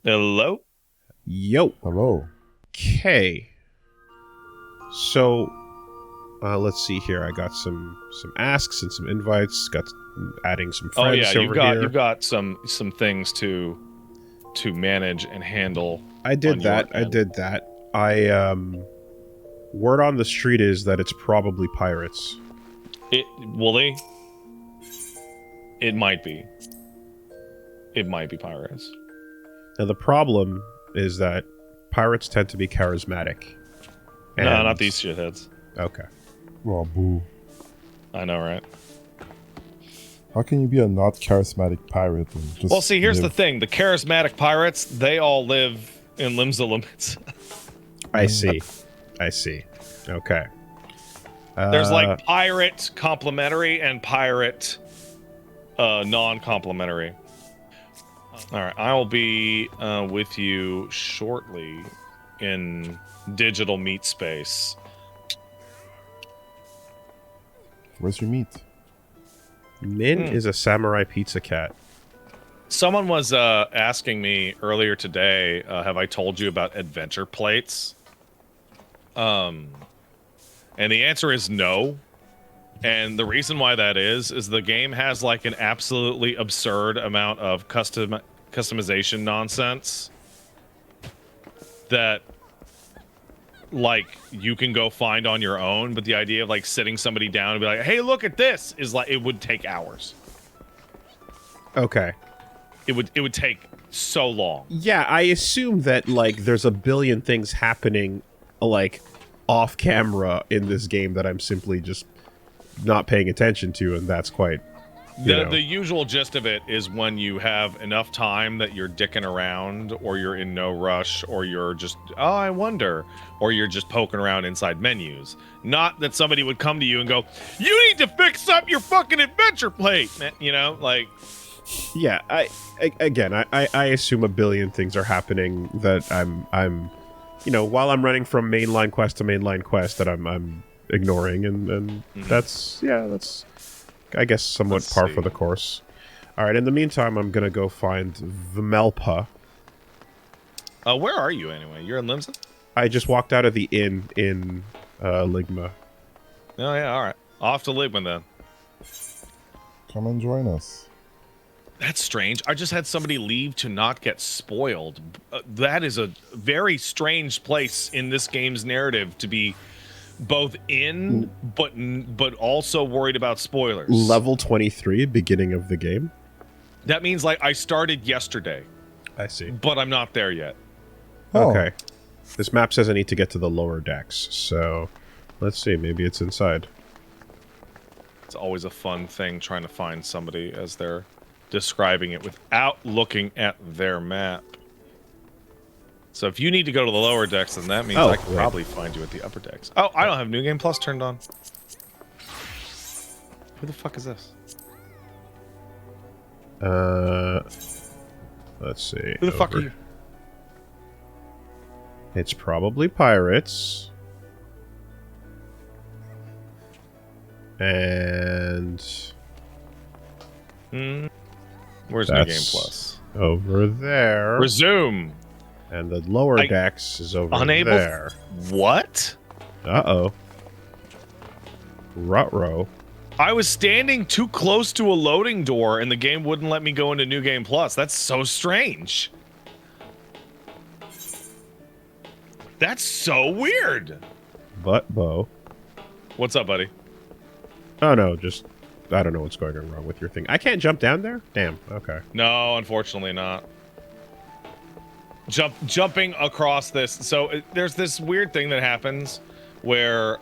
Hello? Yo. Hello. Okay. So, let's see here. I got some asks and some invites. Got adding some friends Oh yeah, over here. you've got some things to manage and handle. I did that. Word on the street is that it's probably pirates. Woolie? It might be. It might be pirates. Now the problem is that pirates tend to be charismatic. No, not these shitheads. Okay. Oh, boo. I know, right? How can you be a not charismatic pirate and just Well, see, here's the live? thing. The charismatic pirates, they all live in Limsa Lominsa. I see. Okay. There's like pirate complimentary and pirate non-complimentary. Alright, I will be with you shortly in digital meat space. Where's your meat? Min is a samurai pizza cat. Someone was asking me earlier today, have I told you about adventure plates? And the answer is no. And the reason why that is the game has like an absolutely absurd amount of customization nonsense that like you can go find on your own, but the idea of like sitting somebody down and be like, hey, look at this, is like, it would take hours. Okay. It would take so long. Yeah, I assume that like there's a billion things happening like off camera in this game that I'm simply just not paying attention to, and that's quite the usual gist of it is when you have enough time that you're dicking around, or you're in no rush, or you're just, oh, I wonder, or you're just poking around inside menus. Not that somebody would come to you and go, you need to fix up your fucking adventure plate, man. You know, like. Yeah, I assume a billion things are happening that I'm while I'm running from mainline quest to mainline quest that I'm ignoring, and that's I guess somewhat par for the course. All right, in the meantime, I'm gonna go find Vmelpa. Where are you anyway? You're in Limsa? I just walked out of the inn in Ligma. Oh yeah, all right. Off to Ligma then. Come and join us. That's strange. I just had somebody leave to not get spoiled. That is a very strange place in this game's narrative to be both in, but also worried about spoilers. Level 23, beginning of the game. That means like I started yesterday. I see. But I'm not there yet. Oh. Okay. This map says I need to get to the lower decks, so let's see. Maybe it's inside. It's always a fun thing trying to find somebody as they're describing it without looking at their map. So if you need to go to the lower decks, then that means I can probably find you at the upper decks. Oh, I don't have New Game Plus turned on. Who the fuck is this? Let's see. Who the fuck are you? It's probably pirates. And where's New Game Plus? Over there. Resume. And the lower decks is over there. What? Uh-oh. Ruh-roh. I was standing too close to a loading door and the game wouldn't let me go into New Game Plus. That's so strange. That's so weird. But, Bo. What's up, buddy? Oh, no, just... I don't know what's going on wrong with your thing. I can't jump down there? Damn, okay. No, unfortunately not. Jumping across this. So there's this weird thing that happens where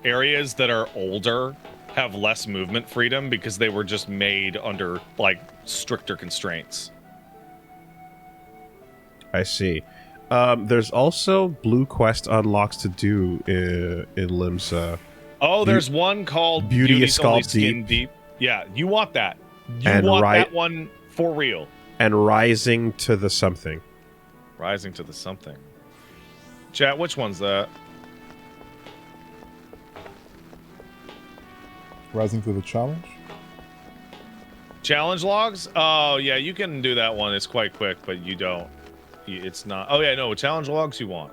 areas that are older have less movement freedom because they were just made under like stricter constraints. I see. There's also blue quest unlocks to do in Limsa. Oh, there's one called Beauty Only Sculpt Skin Deep. Yeah, you want that. You and want that one for real. And Rising to the something. Rising to the something. Chat, which one's that? Rising to the challenge? Challenge logs? Oh, yeah, you can do that one. It's quite quick, but you don't. It's not. Oh yeah, no. Challenge logs you want.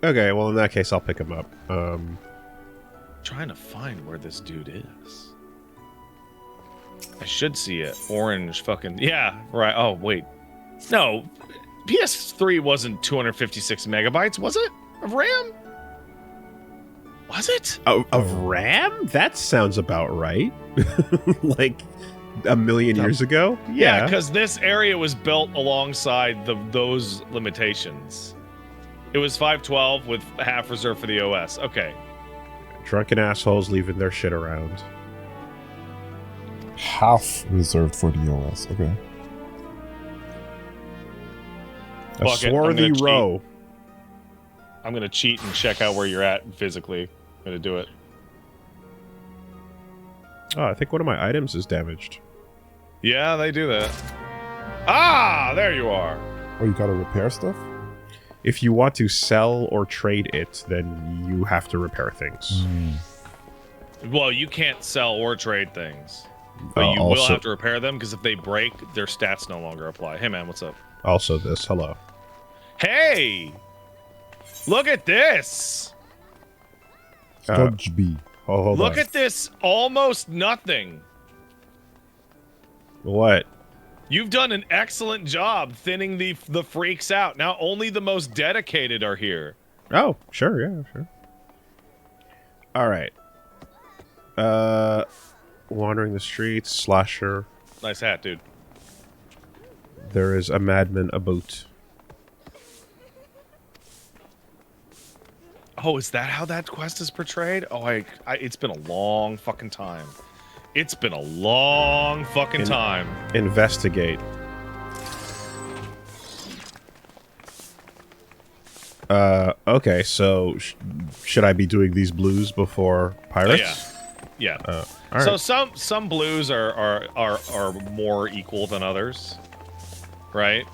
Okay, well in that case, I'll pick him up. Trying to find where this dude is. I should see it. Orange fucking... Yeah, right. Oh, wait. No. PS3 wasn't 256 megabytes, was it? Of RAM? Was it? Of RAM? That sounds about right. Like a million years ago? Yeah, because this area was built alongside those limitations. It was 512 with half reserved for the OS. Okay. Drunken assholes leaving their shit around. Half reserved for the OS. Okay. A Fuck it, swarthy row. I'm going to cheat and check out where you're at physically. I'm going to do it. Oh, I think one of my items is damaged. Yeah, they do that. Ah, there you are. Oh, you gotta repair stuff? If you want to sell or trade it, then you have to repair things. Well, you can't sell or trade things. But you will also- have to repair them, because if they break, their stats no longer apply. Hey, man, what's up? Also this. Hello. Hey! Look at this! Judge B. Oh, hold Look on. at this almost nothing. What? You've done an excellent job thinning the freaks out. Now only the most dedicated are here. Oh, sure, yeah, sure. Alright. Wandering the streets, slasher. Nice hat, dude. There is a madman about. Oh, is that how that quest is portrayed? Oh, it's been a long fucking time. It's been a long fucking time. Investigate. Okay, so should I be doing these blues before pirates? Yeah. All So right. some blues are more equal than others, right?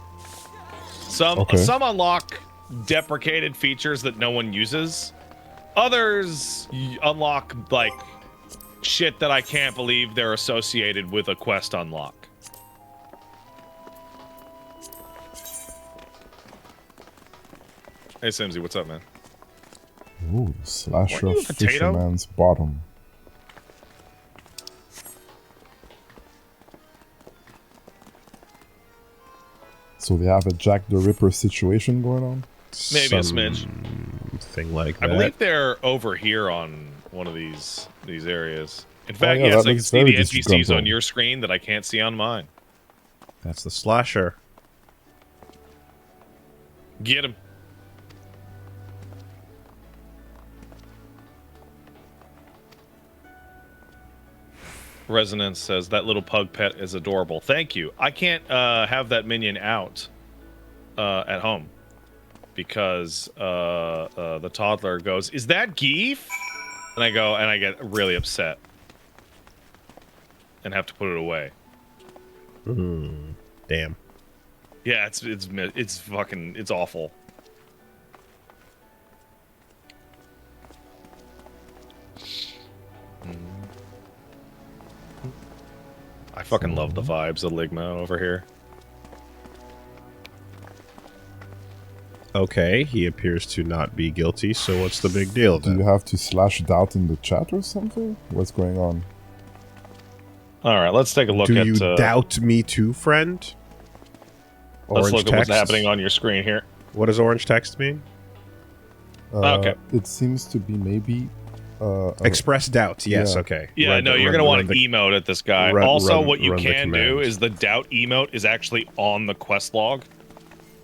Some unlock deprecated features that no one uses. Others unlock like shit that I can't believe they're associated with a quest unlock. Hey Simsy, what's up, man? Ooh, slasher Weren't you a potato? fisherman's bottom. So they have a Jack the Ripper situation going on? Maybe a smidge. Thing like I that. believe they're over here on one of these areas. In fact, yeah, yes, that I can looks see very the NPCs disgruntled. on your screen that I can't see on mine. That's the slasher. Get him. Resonance says that little pug pet is adorable. Thank you. I can't have that minion out at home because the toddler goes, "Is that Geef?" And I go, and I get really upset and have to put it away. Damn. Yeah, it's fucking awful. I fucking love the vibes of Ligma over here. Okay, he appears to not be guilty, so what's the big deal Do then? you have to slash doubt in the chat or something? What's going on? All right, let's take a look Do at. you doubt me too, friend? Let's Orange look at what's text? happening on your screen here. What does orange text mean? Okay. It seems to be maybe... Express doubt. Yes, yeah. okay. Yeah, Run no, the- you're run- gonna want run to the- emote at this guy. run- Also, run- what you run the can do command. is the doubt emote is actually on the quest log.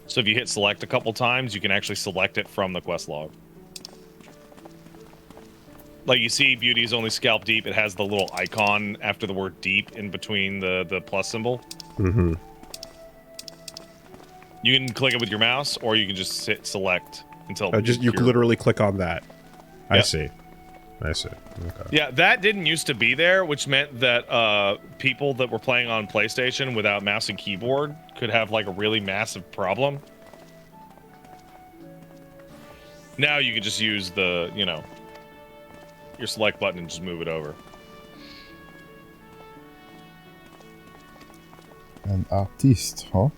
So if you hit select a couple times, you can actually select it from the quest log. Like you see, Beauty's only scalp deep. It has the little icon after the word deep in between the plus symbol. Mm-hmm. You can click it with your mouse, or you can just hit select until You you're- literally click on that. I Yep. see. I see. Okay. Yeah, that didn't used to be there, which meant that people that were playing on PlayStation without mouse and keyboard could have like a really massive problem. Now you can just use the, your select button and just move it over. An artiste, huh?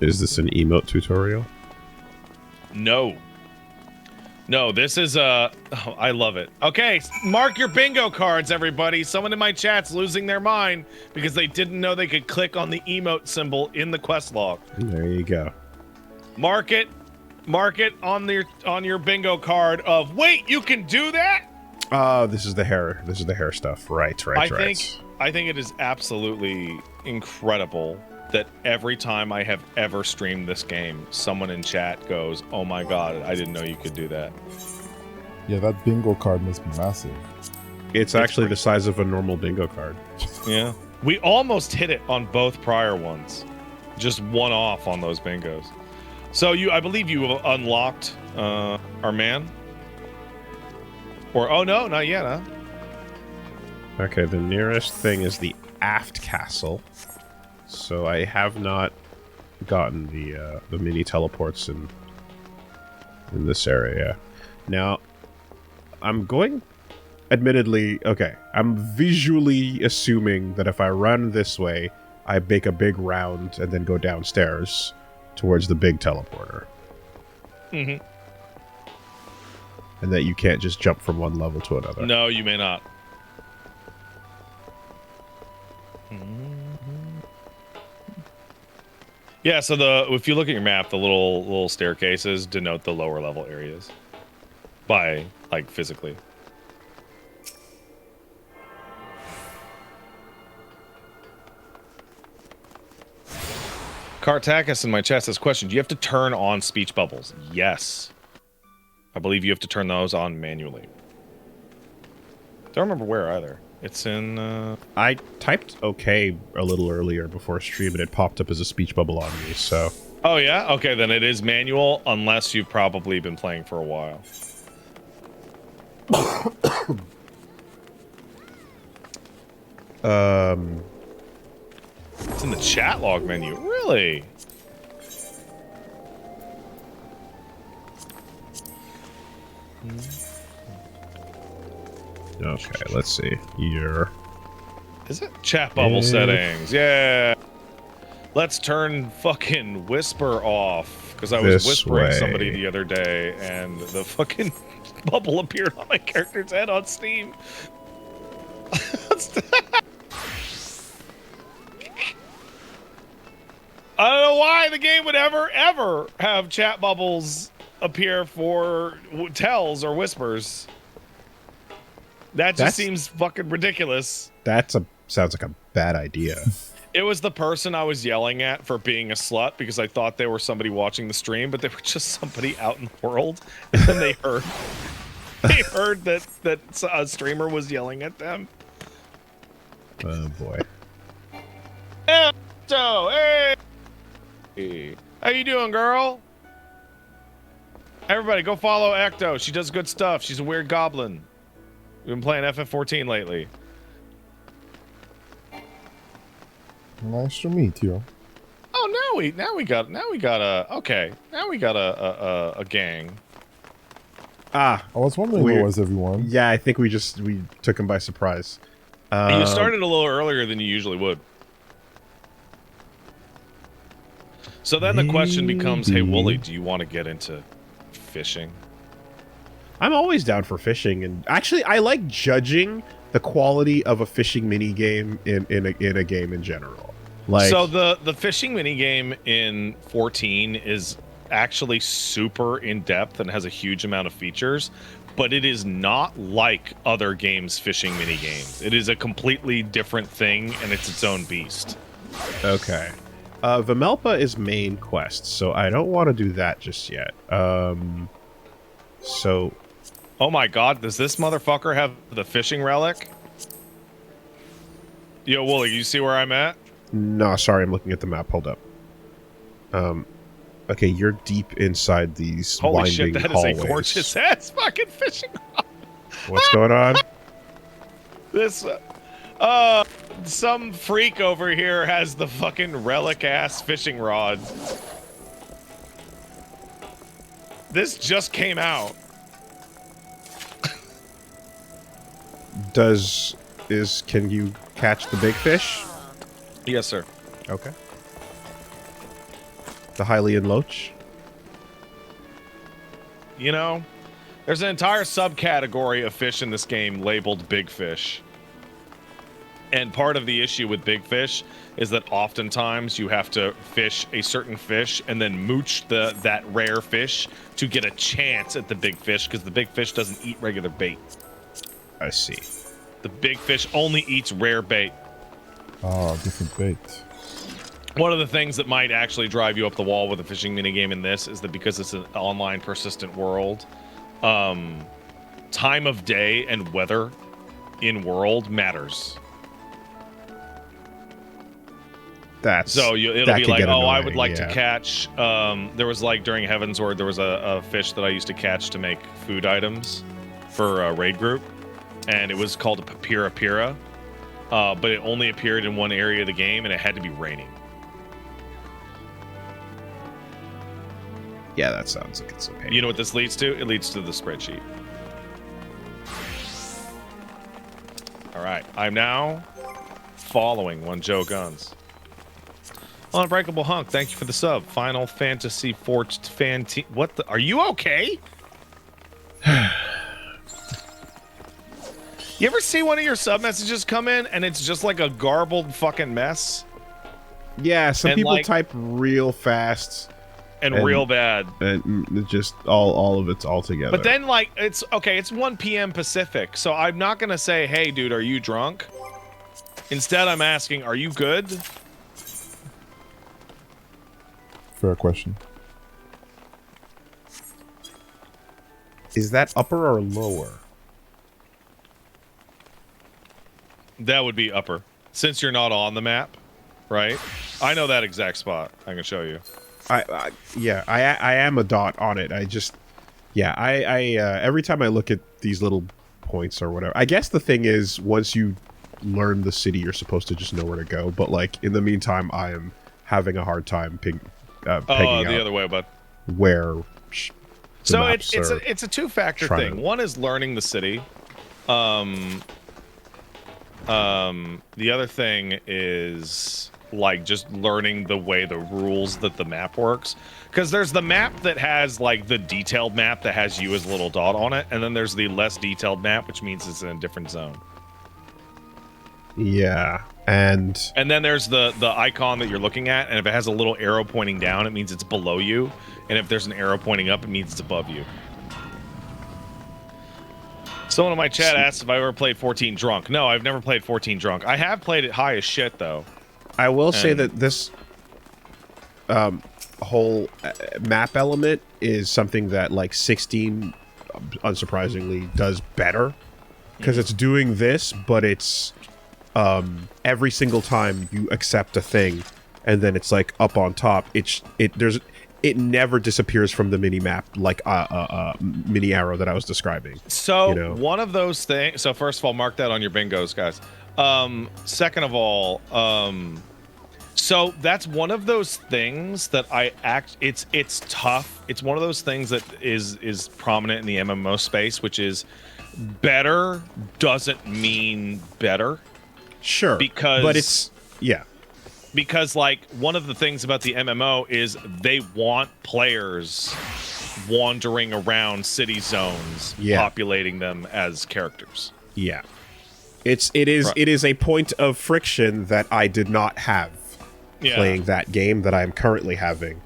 Is this an emote tutorial? No. No, this is oh, I love it. Okay, mark your bingo cards, everybody. Someone in my chat's losing their mind because they didn't know they could click on the emote symbol in the quest log. There you go. Mark it on your bingo card of wait, you can do that? This is the hair. This is the hair stuff. Right. I think it is absolutely incredible that every time I have ever streamed this game, someone in chat goes, "Oh my god, I didn't know you could do that." Yeah, that bingo card must be massive. It's actually the size of a normal bingo card. Yeah. We almost hit it on both prior ones. Just one off on those bingos. So I believe you unlocked our man? Or, oh no, not yet, huh? Okay, the nearest thing is the aft castle. So I have not gotten the mini teleports in this area. Now, I'm going... Admittedly, okay, I'm visually assuming that if I run this way, I make a big round and then go downstairs towards the big teleporter. Mm-hmm. And that you can't just jump from one level to another. No, you may not. Yeah, so if you look at your map, the little staircases denote the lower level areas by like physically. Cartacus in my chat says, question, do you have to turn on speech bubbles? Yes. I believe you have to turn those on manually. Don't remember where either. It's in... I typed okay a little earlier before stream and it popped up as a speech bubble on me, so... Oh yeah? Okay, then it is manual, unless you've probably been playing for a while. It's in the chat log menu. Really? Okay, let's see. Here. Is it chat bubble settings? Yeah. Let's turn fucking whisper off. Because I was whispering somebody the other day and the fucking bubble appeared on my character's head on Steam. I don't know why the game would ever have chat bubbles appear for tells or whispers. That just seems fucking ridiculous. Sounds like a bad idea. It was the person I was yelling at for being a slut because I thought they were somebody watching the stream, but they were just somebody out in the world. And then they heard that a streamer was yelling at them. Oh boy. So, hey, how you doing, girl? Everybody, go follow Ecto. She does good stuff. She's a weird goblin. We've been playing FF14 lately. Nice to meet you. Oh, now we got a gang. Ah, I was wondering where was everyone. Yeah, I think we took him by surprise. You started a little earlier than you usually would. So then the question becomes, hey, Woolie, do you want to get into fishing? I'm always down for fishing, and actually, I like judging the quality of a fishing mini game in a game in general. Like, so the fishing mini game in 14 is actually super in depth and has a huge amount of features, but it is not like other games' fishing mini games. It is a completely different thing, and it's its own beast. Okay. Vimelpa is main quest, so I don't want to do that just yet. So... Oh my god, does this motherfucker have the fishing relic? Yo, Woolie, you see where I'm at? No, sorry, I'm looking at the map. Hold up. Okay, you're deep inside these Holy winding shit, that hallways. is a gorgeous ass fucking fishing rod. What's going on? This, some freak over here has the fucking relic ass fishing rod. This just came out. Can you catch the big fish? Yes, sir. Okay. The Hylian Loach? You know, there's an entire subcategory of fish in this game labeled big fish. And part of the issue with big fish is that oftentimes you have to fish a certain fish and then mooch that rare fish to get a chance at the big fish, because the big fish doesn't eat regular bait. I see. The big fish only eats rare bait. Ah, different bait. One of the things that might actually drive you up the wall with a fishing minigame in this is that because it's an online persistent world, time of day and weather in world matters. So it'll be like, oh, I would like to catch. There was like during Heaven's Word, there was a fish that I used to catch to make food items for a raid group, and it was called a papira pira, but it only appeared in one area of the game, and it had to be raining. Yeah, that sounds like it's a pain. You know what this leads to? It leads to the spreadsheet. All right, I'm now following one Joe Guns. Unbreakable Hunk, thank you for the sub. Final Fantasy Forged fan team. What the? Are you okay? You ever see one of your sub messages come in and it's just like a garbled fucking mess? Yeah, some And people like- type real fast. And real bad. And it's just all of it's all together. But then, like, it's okay, it's 1 p.m. Pacific, so I'm not gonna say, hey, dude, are you drunk? Instead, I'm asking, are you good? Fair question. Is that upper or lower? That would be upper. Since you're not on the map, right? I know that exact spot. I can show you. I am a dot on it. I just, every time I look at these little points or whatever, I guess the thing is, once you learn the city, you're supposed to just know where to go. But like in the meantime, I am having a hard time pegging out The other way, bud. where. So it's a two-factor trying thing. to- One is learning the city. The other thing is like just learning the way the rules that the map works, because there's the map that has like the detailed map that has you as a little dot on it, and then there's the less detailed map, which means it's in a different zone. Yeah, and then there's the icon that you're looking at, and if it has a little arrow pointing down, it means it's below you, and if there's an arrow pointing up, it means it's above you. Someone in my chat asked if I ever played 14 drunk. No, I've never played 14 drunk. I have played it high as shit, though. I will say that this whole map element is something that like 16, unsurprisingly, does better, because it's doing this, but it's every single time you accept a thing, and then it's like up on top. It never disappears from the mini map like mini arrow that I was describing. So you know? one of those things. So first of all, mark that on your bingos, guys. Second of all, so that's one of those things that it's tough. It's one of those things that is prominent in the MMO space, which is better doesn't mean better. Sure, but it's because like one of the things about the MMO is they want players wandering around city zones, populating them as characters. Yeah. It is a point of friction that I did not have playing that game that I'm currently having.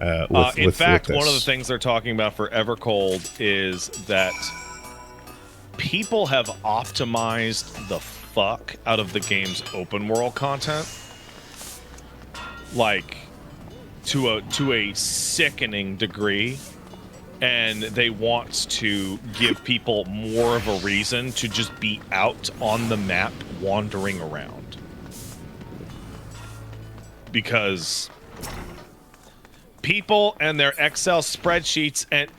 In fact, one of the things they're talking about for Evercold is that people have optimized the fuck out of the game's open world content, like to a sickening degree. And they want to give people more of a reason to just be out on the map wandering around. Because people and their Excel spreadsheets and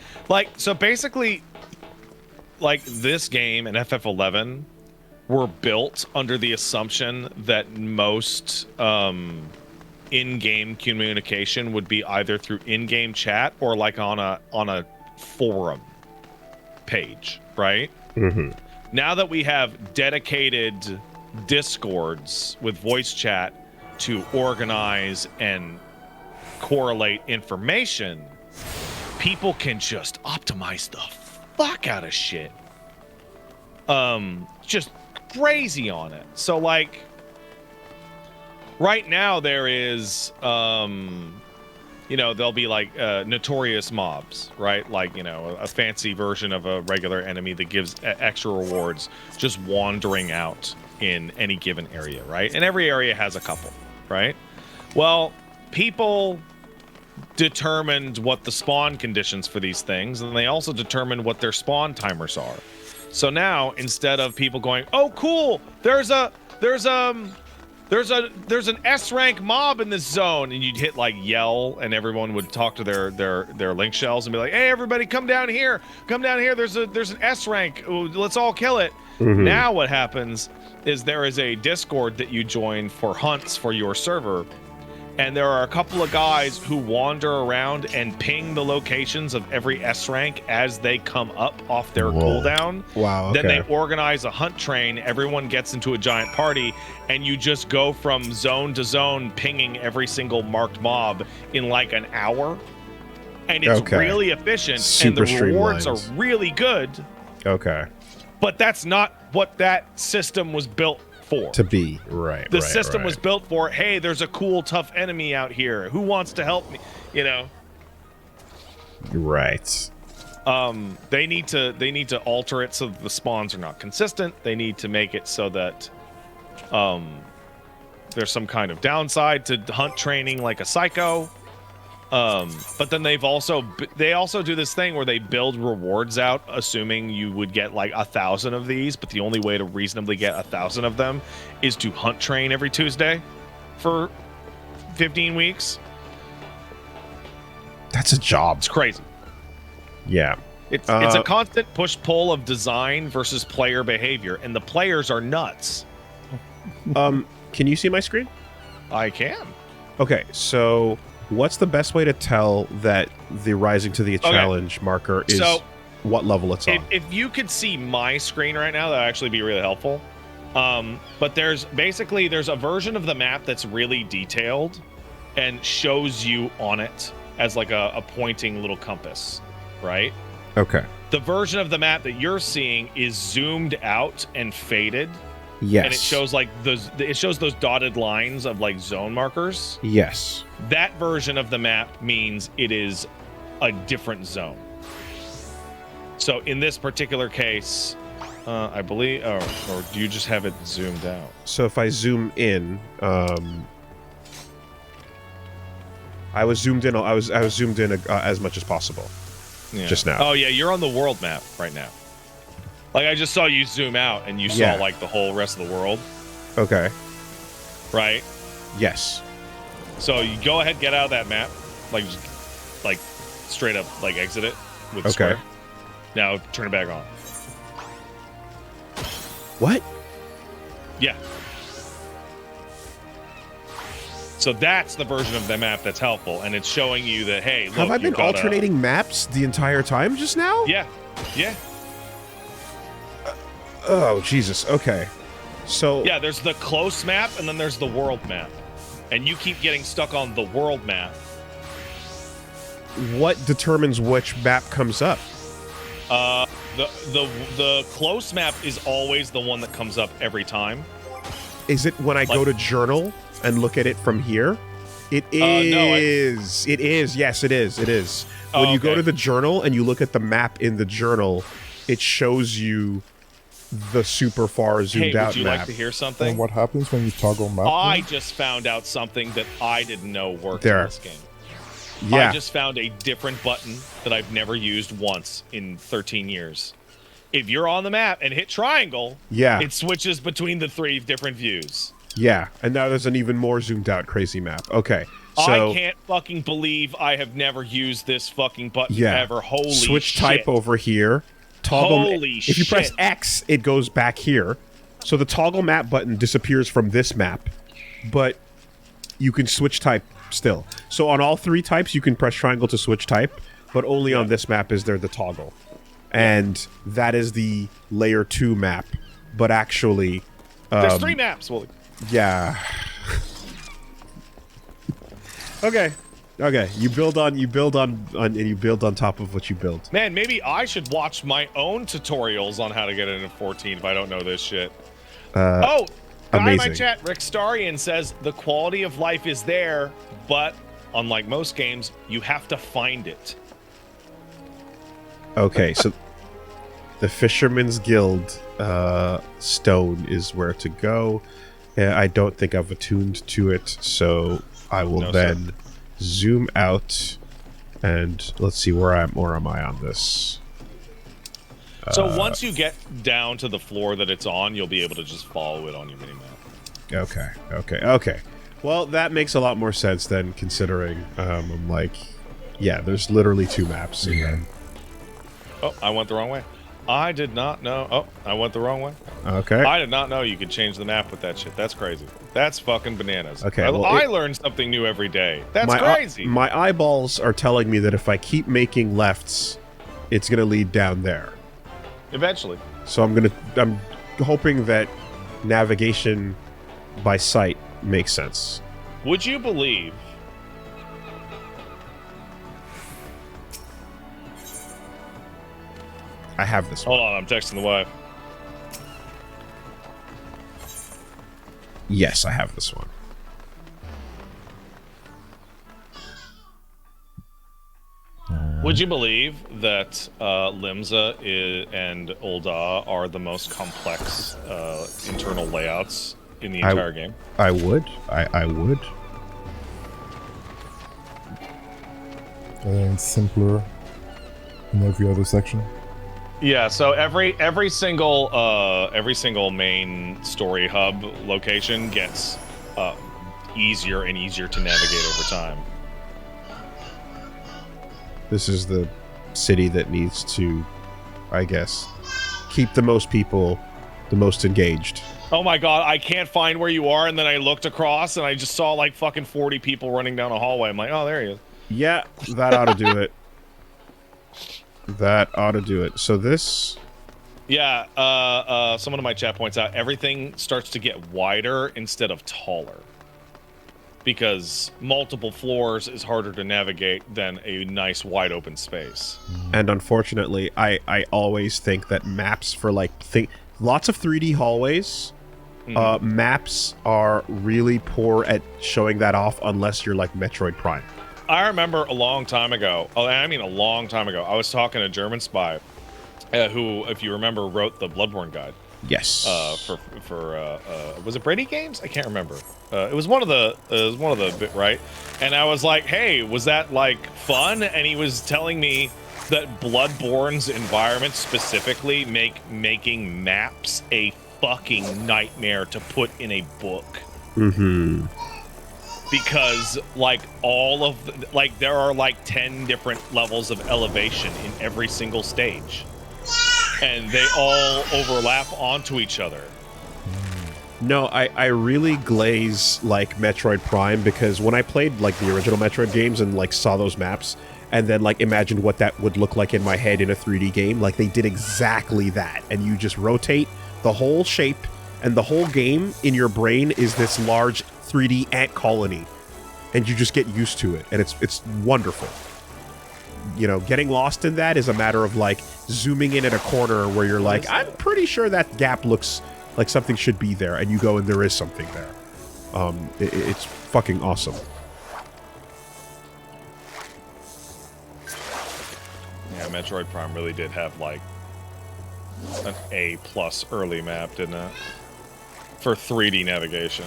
so basically like this game and FF11 were built under the assumption that most in-game communication would be either through in-game chat or like on a forum page, right? Mm-hmm. Now that we have dedicated discords with voice chat to organize and correlate information, people can just optimize the fuck out of shit. Just crazy on it. So like right now there is there'll be like notorious mobs, right? Like, a fancy version of a regular enemy that gives extra rewards just wandering out in any given area, right? And every area has a couple, right? Well, people determined what the spawn conditions for these things, and they also determined what their spawn timers are. So now, instead of people going, "Oh, cool, there's an S rank mob in this zone," and you'd hit like yell, and everyone would talk to their link shells and be like, "Hey, everybody, come down here! Come down here! There's an S rank. Ooh, let's all kill it." Mm-hmm. Now what happens is there is a Discord that you join for hunts for your server, and there are a couple of guys who wander around and ping the locations of every S rank as they come up off their cooldown. Wow. Okay. Then they organize a hunt train. Everyone gets into a giant party, and you just go from zone to zone, pinging every single marked mob in like an hour. And it's really efficient, Super and the rewards are streamlined. really good. Okay. But that's not what that system was built for. To be right. The system was built for, hey, there's a cool, tough enemy out here. Who wants to help me? Right. They need to alter it so that the spawns are not consistent. They need to make it so that there's some kind of downside to hunt training like a psycho. But then they also do this thing where they build rewards out, assuming you would get like 1,000 of these, but the only way to reasonably get 1,000 of them is to hunt train every Tuesday for 15 weeks. That's a job. It's crazy. Yeah. It's a constant push-pull of design versus player behavior, and the players are nuts. Can you see my screen? I can. Okay, so what's the best way to tell that the Rising to the Challenge marker is what level it's on? If you could see my screen right now, that would actually be really helpful. But there's a version of the map that's really detailed and shows you on it as like a pointing little compass, right? Okay. The version of the map that you're seeing is zoomed out and faded. Yes. And it shows those dotted lines of like zone markers. Yes. That version of the map means it is a different zone. So in this particular case, I believe, or do you just have it zoomed out? So if I zoom in, I was zoomed in. I was zoomed in as much as possible. Yeah. Just now. Oh yeah, you're on the world map right now. Like I just saw you zoom out and you saw like the whole rest of the world. Okay. Right? Yes. So you go ahead, get out of that map, like straight up, like exit it with the square. Now turn it back on. What? Yeah. So that's the version of the map that's helpful, and it's showing you that, hey, look, have I been alternating maps the entire time just now? Yeah. Yeah. Oh, Jesus. Okay. So... Yeah, there's the close map, and then there's the world map. And you keep getting stuck on the world map. What determines which map comes up? The close map is always the one that comes up every time. Is it when I go to journal and look at it from here? It is. It is. Yes, it is. It is. When you go to the journal and you look at the map in the journal, it shows you the super far zoomed out map. Would you like to hear something? And what happens when you toggle map? I just found out something that I didn't know worked in this game. Yeah. I just found a different button that I've never used once in 13 years. If you're on the map and hit triangle, it switches between the 3 different views. Yeah, and now there's an even more zoomed out crazy map. Okay, so... I can't fucking believe I have never used this fucking button ever. Holy shit. Switch type over here. Toggle. Holy shit. If you press X, it goes back here. So the toggle map button disappears from this map, but you can switch type still. So on all 3 types, you can press triangle to switch type, but only on this map is there the toggle. And that is the layer 2 map, but actually... there's 3 maps, Woolie. Yeah. Okay. Okay, you build on, and you build on top of what you build. Man, maybe I should watch my own tutorials on how to get into 14 if I don't know this shit. Oh, guy in my amazing. chat, Rick Starian says the quality of life is there, but unlike most games, you have to find it. Okay, so the Fisherman's Guild stone is where to go. I don't think I've attuned to it, so I will then zoom out and let's see where am I on this. So once you get down to the floor that it's on, you'll be able to just follow it on your minimap. Okay. Well, that makes a lot more sense then, considering I'm like, yeah, there's literally 2 maps. Yeah. Oh, I went the wrong way. I did not know. Oh, I went the wrong way. Okay. I did not know you could change the map with that shit. That's crazy. That's fucking bananas. Okay, I learn something new every day. That's crazy. My eyeballs are telling me that if I keep making lefts, it's gonna lead down there. Eventually. So I'm hoping that navigation by sight makes sense. Would you believe? I have this one. Hold on, I'm texting the wife. Yes, I have this one. Would you believe that Limsa and Ul'dah are the most complex internal layouts in the entire game? I would. I would. And simpler in every other section. Yeah, so every single main story hub location gets easier and easier to navigate over time. This is the city that needs to, I guess, keep the most people the most engaged. Oh my god, I can't find where you are, and then I looked across and I just saw like fucking 40 people running down a hallway. I'm like, oh, there he is. Yeah, that ought to do it. That ought to do it. So this... Yeah, someone in my chat points out everything starts to get wider instead of taller. Because multiple floors is harder to navigate than a nice wide open space. And unfortunately, I always think that maps for like... lots of 3D hallways, maps are really poor at showing that off unless you're like Metroid Prime. I remember a long time ago, I was talking to German Spy, who, if you remember, wrote the Bloodborne guide. Yes. Was it Brady Games? I can't remember. It was one of the right? And I was like, hey, was that like fun? And he was telling me that Bloodborne's environment specifically making maps a fucking nightmare to put in a book. Mm-hmm. Because like there are like 10 different levels of elevation in every single stage. And they all overlap onto each other. No, I really glaze like Metroid Prime because when I played like the original Metroid games and like saw those maps and then like imagined what that would look like in my head in a 3D game, like they did exactly that. And you just rotate the whole shape and the whole game in your brain is this large 3D ant colony. And you just get used to it. And it's wonderful. You know, getting lost in that is a matter of like zooming in at a corner where you're like, I'm pretty sure that gap looks like something should be there, and you go and there is something there. It's fucking awesome. Yeah, Metroid Prime really did have like an A+ early map, didn't it? For 3D navigation.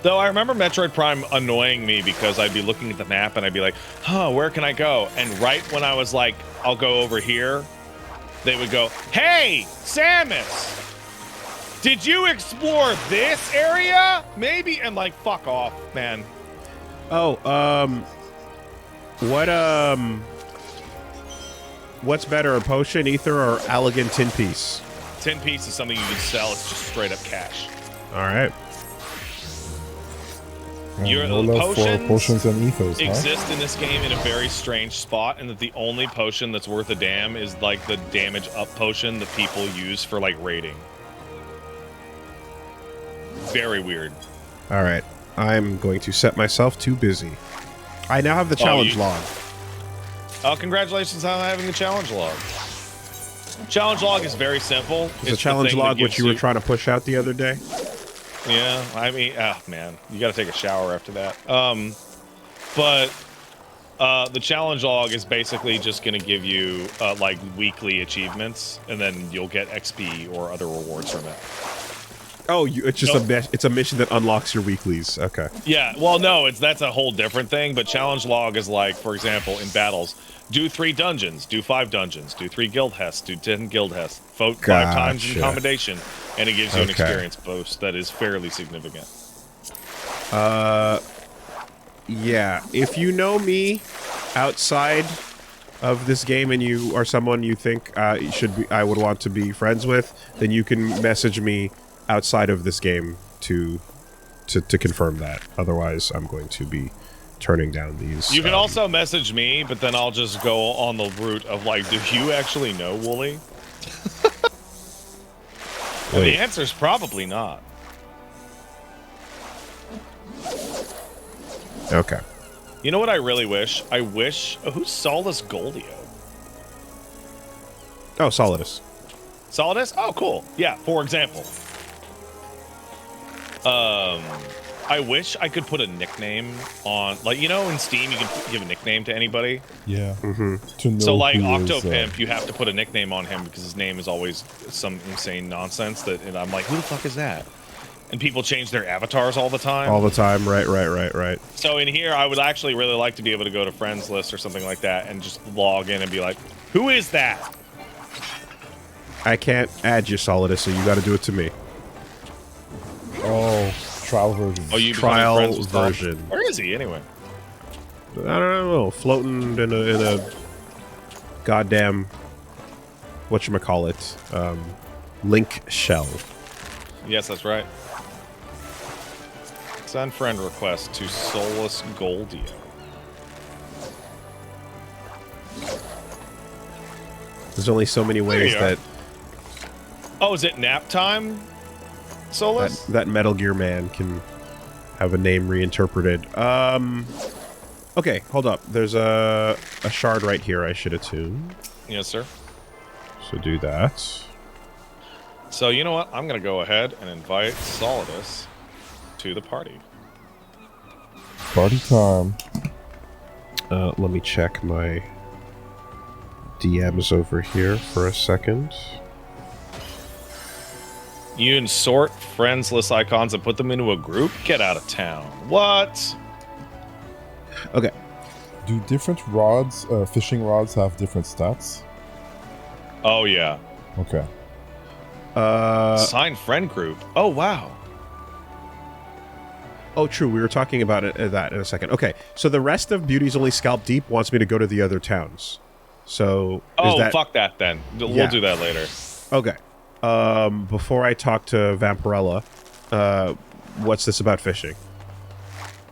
Though I remember Metroid Prime annoying me because I'd be looking at the map and I'd be like, huh, where can I go? And right when I was like, I'll go over here, they would go, hey, Samus! Did you explore this area? Maybe, and like, fuck off, man. Oh, what's better, a potion, ether, or elegant tin piece? Tin piece is something you can sell. It's just straight up cash. All right. Your no love for potions and ethos, exist in this game in a very strange spot, and that the only potion that's worth a damn is like the damage up potion that people use for like raiding. Very weird. All right. I'm going to set myself to busy. I now have the challenge log. Oh, congratulations on having the challenge log. Challenge log is very simple. Is the challenge log what you were trying to push out the other day? Yeah, I mean, man, you got to take a shower after that. But the challenge log is basically just going to give you like weekly achievements, and then you'll get XP or other rewards from it. Oh, it's just it's a mission that unlocks your weeklies. Okay. Yeah, well, no, that's a whole different thing. But challenge log is like, for example, in battles, do 3 dungeons, do 5 dungeons, do 3 guild hests, do 10 guild hests, vote 5 times in combination, and it gives you an experience boost that is fairly significant. Yeah. If you know me outside of this game and you are someone you think I would want to be friends with, then you can message me outside of this game to confirm that. Otherwise, I'm going to be turning down these. You can also message me, but then I'll just go on the route of like, do you actually know Woolie? And the answer is probably not. Okay. You know what I really wish? I wish... who's Solus Goldio? Oh, Solidus. Solidus? Oh, cool. Yeah, for example. I wish I could put a nickname on... like, you know, in Steam, you can give a nickname to anybody? Yeah. Mm-hmm. So, like, Octopimp, you have to put a nickname on him because his name is always some insane nonsense that... and I'm like, who the fuck is that? And people change their avatars all the time. All the time, right. So in here, I would actually really like to be able to go to friends list or something like that and just log in and be like, who is that? I can't add you, Solidus, so you got to do it to me. Oh, trial version. Oh, you trial version. Where is he anyway? I don't know. Floating in a goddamn whatchamacallit, link shell. Yes, that's right. Send friend request to Solus Goldio. There's only so many ways that... Oh, is it nap time, Solus? That Metal Gear man can have a name reinterpreted. Okay, hold up. There's a shard right here I should attune. Yes, sir. So do that. So, you know what? I'm going to go ahead and invite Solidus to the party. Party time. Let me check my DMs over here for a second. You can sort friends list icons and put them into a group? Get out of town. What? Okay. Do different rods, fishing rods, have different stats? Oh, yeah. Okay. Sign friend group. Oh, wow. Oh, true. We were talking about that in a second. Okay, so the rest of Beauty's Only Scalp Deep wants me to go to the other towns. So, fuck that then. We'll do that later. Okay. Before I talk to Vampirella, what's this about fishing?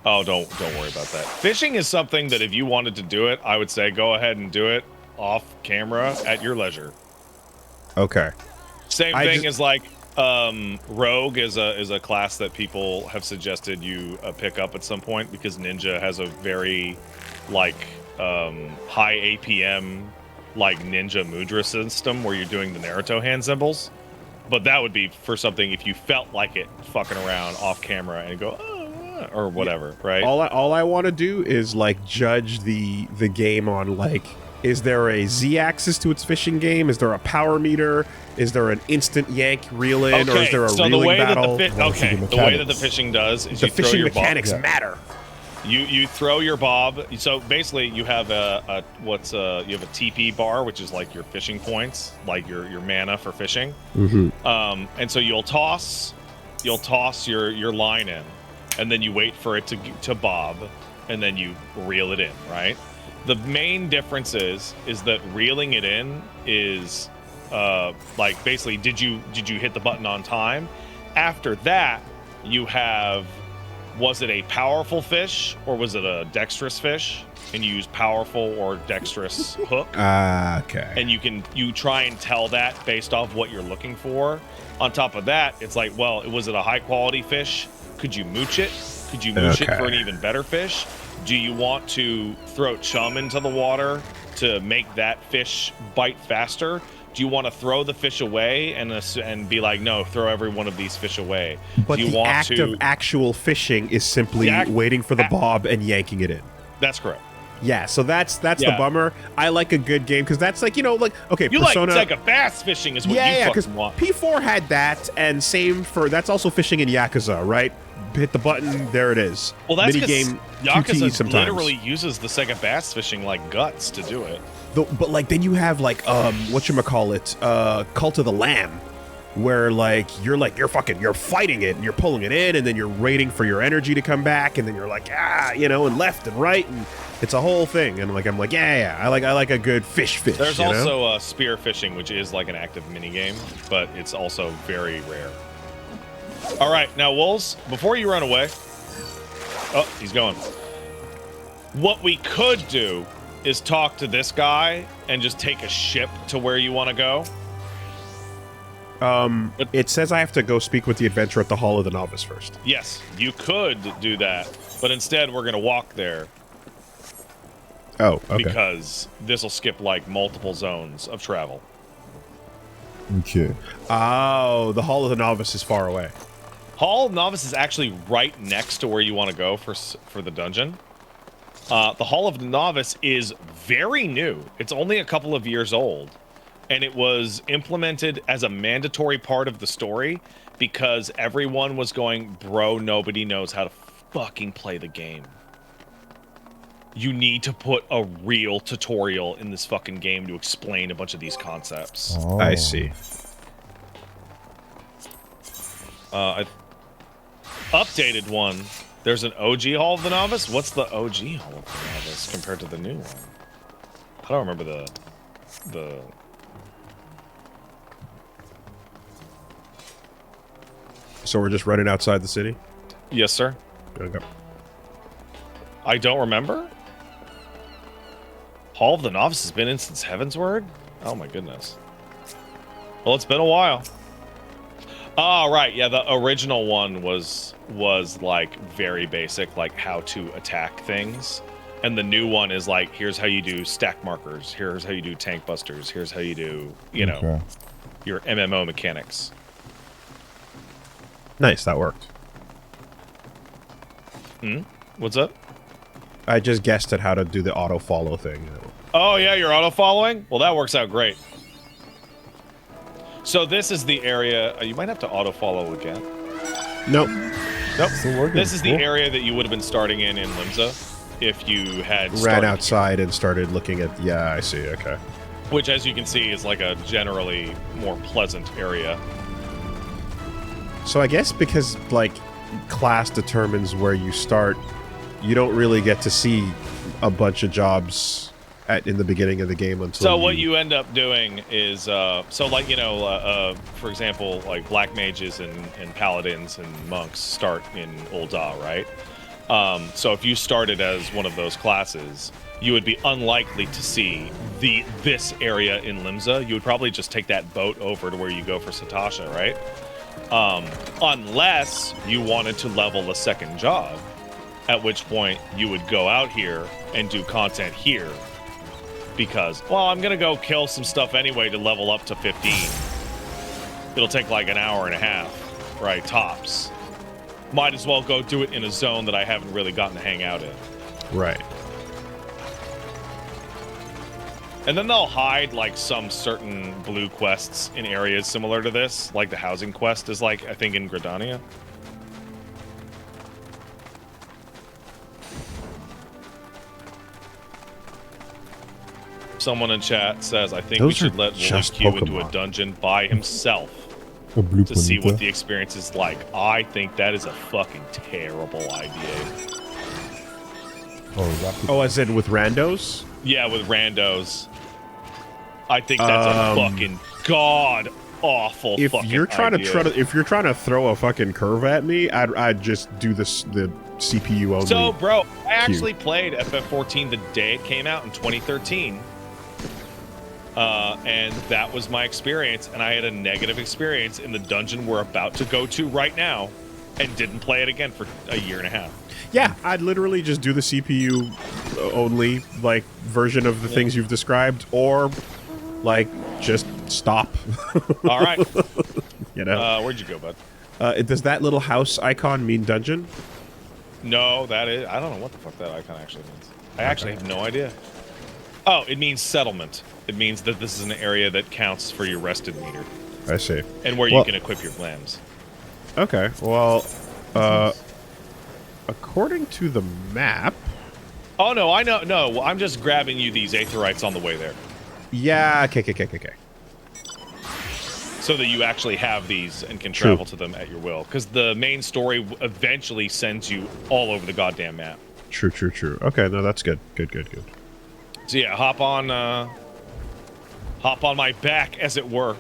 Oh, don't worry about that. Fishing is something that if you wanted to do it, I would say go ahead and do it off camera at your leisure. Okay. Same thing as like Rogue is a class that people have suggested you pick up at some point because Ninja has a very like high APM like Ninja Mudra system where you're doing the Naruto hand symbols. But that would be for something if you felt like it fucking around off camera and go or whatever, right? All I want to do is like judge the game on like, is there a Z-axis to its fishing game? Is there a power meter? Is there an instant yank reel in, or is there a reeling battle? The way that the fishing does is the you throw fishing your mechanics bob. matter. You throw your bob. So basically, you have you have a TP bar, which is like your fishing points, like your mana for fishing. Mm-hmm. And so you'll toss your line in, and then you wait for it to bob, and then you reel it in, right? The main difference is that reeling it in is like basically did you hit the button on time? After that, you have, was it a powerful fish or was it a dexterous fish? And you use powerful or dexterous hook. Okay. And you try and tell that based off what you're looking for. On top of that, it's like, well, was it a high quality fish? Could you mooch it? Could you moosh it Okay. for an even better fish? Do you want to throw chum into the water to make that fish bite faster? Do you want to throw the fish away and be like, no, throw every one of these fish away? But Do you the want act to? of actual fishing is simply The act- waiting for the bob and yanking it in. That's correct. Yeah, so that's the Yeah. bummer. I like a good game because that's like, like, okay, You Persona. like a bass fishing is what yeah, you because fucking want. P4 had that, and same for that's also fishing in Yakuza, right? Hit the button, there it is. Well, that's because Minigame QT Yakuza sometimes. literally uses the Sega bass fishing like guts to do it. But like then you have like whatchamacallit, Cult of the Lamb, where you're fighting it and you're pulling it in and then you're waiting for your energy to come back and then you're like and left and right and it's a whole thing and I'm like I like a good fish. There's you know? also spear fishing, which is like an active minigame, but it's also very rare. All right, now Wolves, before you run away, oh, he's going. What we could do is talk to this guy and just take a ship to where you want to go. It says I have to go speak with the adventurer at the Hall of the Novice first. Yes, you could do that, but instead we're gonna walk there Oh, okay. because this will skip like multiple zones of travel. Okay. Oh, the Hall of the Novice is far away. Hall of Novice is actually right next to where you want to go for the dungeon. The Hall of the Novice is very new. It's only a couple of years old. And it was implemented as a mandatory part of the story because everyone was going, bro, nobody knows how to fucking play the game. You need to put a real tutorial in this fucking game to explain a bunch of these concepts. Oh. I see. Updated one. There's an OG Hall of the Novice. What's the OG Hall of the Novice compared to the new one? I don't remember the. So we're just running outside the city? Yes, sir. Okay. I don't remember. Hall of the Novice has been in since Heaven's Word? Oh my goodness. Well, it's been a while. Oh, right. Yeah, the original one was like very basic, like how to attack things. And the new one is like, here's how you do stack markers. Here's how you do tank busters. Here's how you do, Okay. your MMO mechanics. Nice, that worked. What's up? I just guessed at how to do the auto follow thing. Oh, yeah, you're auto-following? Well, that works out great. So this is the area... you might have to auto-follow again. Nope. Nope. Still working. This is the Cool. area that you would have been starting in Limsa if you had Ran started outside and started looking at... Yeah, I see. Okay. which, as you can see, is like a generally more pleasant area. So I guess because, like, class determines where you start, you don't really get to see a bunch of jobs in the beginning of the game until So what you end up doing is, for example, like black mages and paladins and monks start in Ul'dah, right? So if you started as one of those classes, you would be unlikely to see this area in Limsa. You would probably just take that boat over to where you go for Satasha, right? Unless you wanted to level a second job, at which point you would go out here and do content here. Because, well, I'm going to go kill some stuff anyway to level up to 15. It'll take like an hour and a half, right? Tops. Might as well go do it in a zone that I haven't really gotten to hang out in. Right. And then they'll hide like some certain blue quests in areas similar to this. Like the housing quest is like, I think, in Gridania. Someone in chat says, I think we Those should are let just Woolie Q into a Pokemon. dungeon by himself A blue to see what Ponyta. the experience is like. I think that is a fucking terrible idea. Oh, rapid. Oh, as in with randos? Yeah, with randos. I think that's a fucking god awful If fucking you're trying idea. if you're trying to throw a fucking curve at me, I'd just do the CPU only. So, bro, I actually played FF14 the day it came out in 2013. And that was my experience, and I had a negative experience in the dungeon we're about to go to right now. and didn't play it again for a year and a half. Yeah, I'd literally just do the CPU only like version of the things you've described, or like just stop. All right. You know, Where'd you go, bud? does that little house icon mean dungeon? No, that is. I don't know what the fuck that icon actually means. I actually have no idea. Oh, it means settlement. It means that this is an area that counts for your rested meter. I see. And where you can equip your glams. Okay, well, according to the map... Oh, no, I know. No, I'm just grabbing you these aetherites on the way there. Yeah, okay. So that you actually have these and can travel to them at your will. Because the main story eventually sends you all over the goddamn map. True. Okay, no, that's good. Good. So yeah, hop on my back, as it were.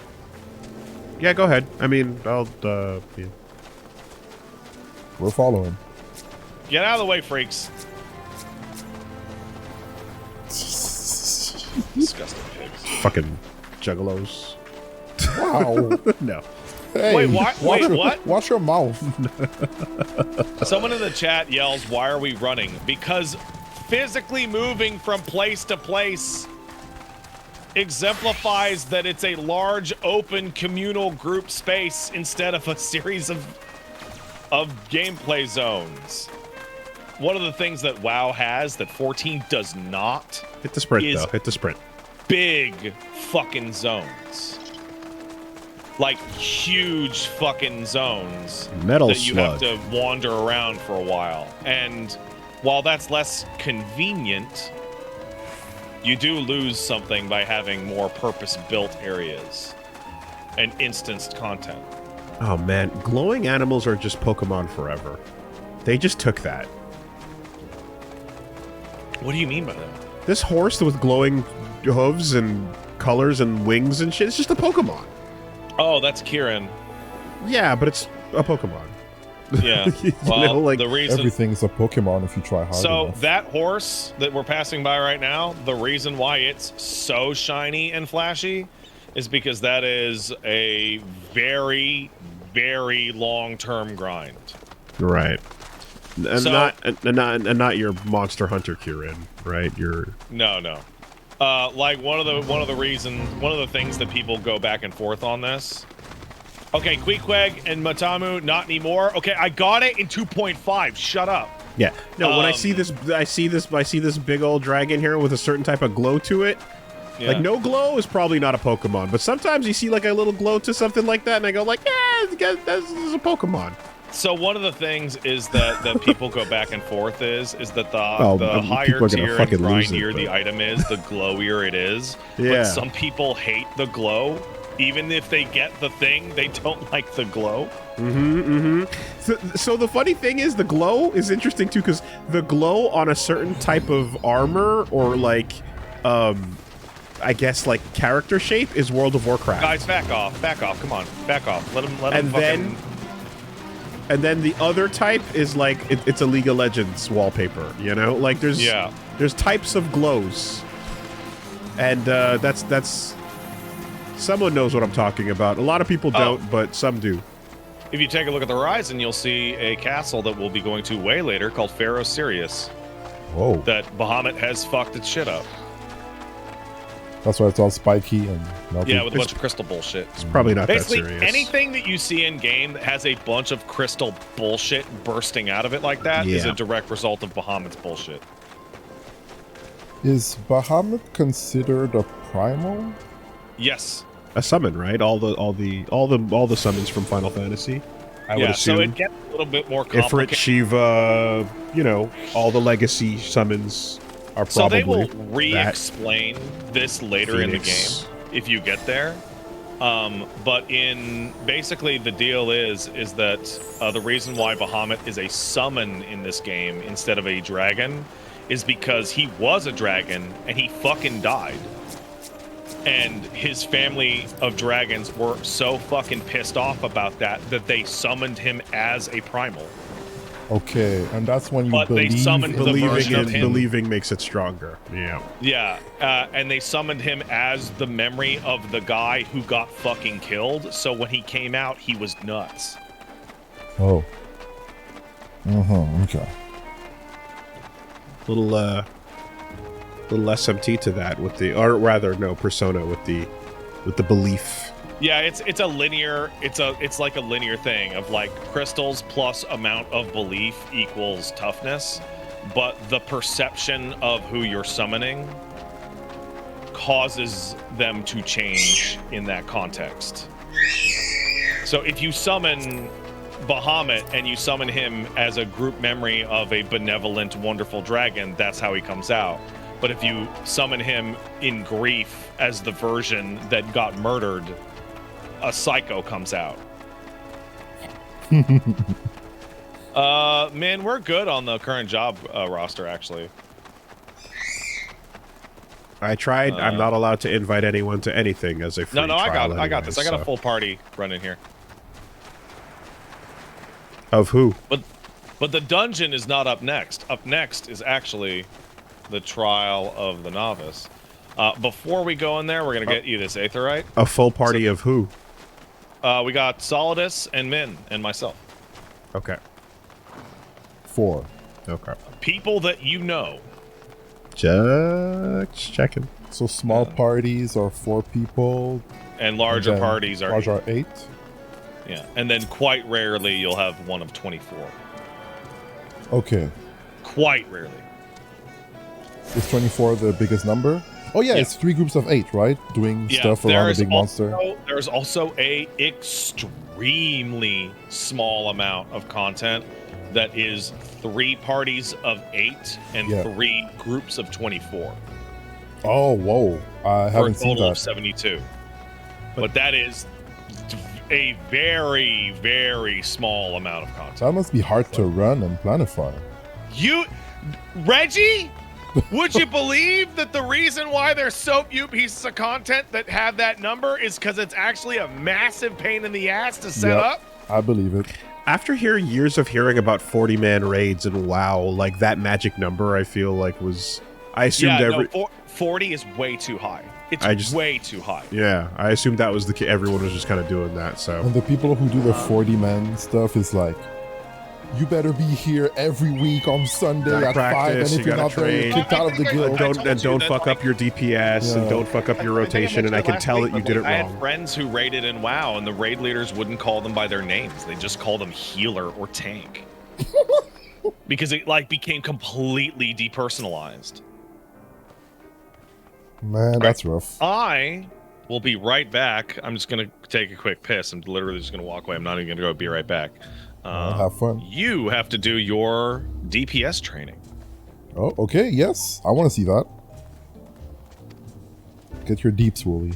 Yeah, go ahead. I mean, I'll, yeah. We're following. Get out of the way, freaks. Disgusting pigs. Fucking juggalos. Wow. No. Hey, Wait, what? Watch your mouth. Someone in the chat yells, "Why are we running?" Because physically moving from place to place exemplifies that it's a large, open, communal group space instead of a series of gameplay zones. One of the things that WoW has that 14 does not Hit the sprint, though. Hit the sprint. big fucking zones. Like huge fucking zones Metal that you slug. have to wander around for a while. And while that's less convenient, you do lose something by having more purpose-built areas and instanced content. Oh, man. Glowing animals are just Pokemon forever. They just took that. What do you mean by that? This horse with glowing hooves and colors and wings and shit, it's just a Pokemon. Oh, that's Kieran. Yeah, but it's a Pokemon. Yeah. You Well, know, like, the reason... Everything's a Pokemon if you try hard So enough. that horse that we're passing by right now, the reason why it's so shiny and flashy is because that is a very, very long-term grind. right. And So- not your Monster Hunter Kieran, right? Your No. Like one of the things that people go back and forth on this. Okay, Queequeg and Matamu, not anymore. Okay, I got it in 2.5. Shut up. yeah. No, when I see this big old dragon here with a certain type of glow to it. Yeah. Like, no glow is probably not a Pokemon, but sometimes you see like a little glow to something like that, and I go like, yeah, this is a Pokemon. So one of the things is that people go back and forth is that the People higher are gonna tier and fucking lose it, grindier the but- item is, the glowier it is. Yeah. But some people hate the glow. Even if they get the thing, they don't like the glow. So the funny thing is, the glow is interesting too, because the glow on a certain type of armor or like, I guess like character shape is World of Warcraft. Guys, back off, come on, back off. Let him And then the other type is like it's a League of Legends wallpaper. You know, like there's types of glows, and that's someone knows what I'm talking about. A lot of people don't, but some do. If you take a look at the horizon, you'll see a castle that we'll be going to way later called Pharaoh Sirius. Whoa. That Bahamut has fucked its shit up. That's why it's all spiky and melty. Yeah, with a bunch of crystal bullshit. It's probably not Basically, that serious. anything that you see in game that has a bunch of crystal bullshit bursting out of it like that is a direct result of Bahamut's bullshit. Is Bahamut considered a primal? Yes. A summon, right? All the summons from Final Fantasy. I would assume. So it gets a little bit more Ifrit, complicated. Shiva, all the legacy summons are probably. So they will re-explain this later in the Phoenix. game if you get there. But in basically the deal is that the reason why Bahamut is a summon in this game instead of a dragon is because he was a dragon and he fucking died. And his family of dragons were so fucking pissed off about that they summoned him as a primal. Okay, and that's when you But they believe summoned the version of him. Believing makes it stronger. Yeah. Yeah, and they summoned him as the memory of the guy who got fucking killed. So when he came out, he was nuts. Oh. Okay. Little SMT to that with the, or rather, no, persona with the belief. Yeah, it's a linear. It's like a linear thing of like crystals plus amount of belief equals toughness, but the perception of who you're summoning causes them to change in that context. So if you summon Bahamut and you summon him as a group memory of a benevolent, wonderful dragon, that's how he comes out. But if you summon him in grief as the version that got murdered, a psycho comes out. Man, we're good on the current job roster, actually. I tried. I'm not allowed to invite anyone to anything as a free No, I trial got this. I got so. a full party running here. Of who? But the dungeon is not up next. Up next is actually the trial of the novice. Before we go in there, we're gonna get you this aetherite. A full party of who? We got Solidus and Min and myself. Okay. 4. Okay. People that you know. Just checking. So small parties are 4 people. And larger then parties are large are 8. Yeah, and then quite rarely you'll have one of 24. Okay. Quite rarely. Is 24 the biggest number? Oh yeah, it's 3 groups of 8, right? Doing stuff around a big monster. There's also a extremely small amount of content that is 3 parties of 8 and 3 groups of 24. Oh, whoa. I haven't seen that. For a total of 72. But that is a very, very small amount of content. That must be hard to run and planify. Reggie? Would you believe that the reason why there's so few pieces of content that have that number is because it's actually a massive pain in the ass to set up? I believe it. After years of hearing about 40-man raids and WoW, like that magic number, I feel like was... I assumed 40 is way too high. It's way too high. Yeah, I assumed that was everyone was just kind of doing that, so... And the people who do the 40-man stuff is like, you better be here every week on Sunday at 5, and if you're not there, you're kicked out of the guild. Don't fuck up your DPS, and don't fuck up your rotation, and I can tell that you did it wrong. I had friends who raided in WoW, and the raid leaders wouldn't call them by their names. They just called them healer or tank. Because it became completely depersonalized. Man, that's rough. I will be right back. I'm just going to take a quick piss. I'm literally just going to walk away. I'm not even going to go be right back. Have fun. You have to do your DPS training. Oh, okay. Yes. I want to see that. Get your deeps, Woolie.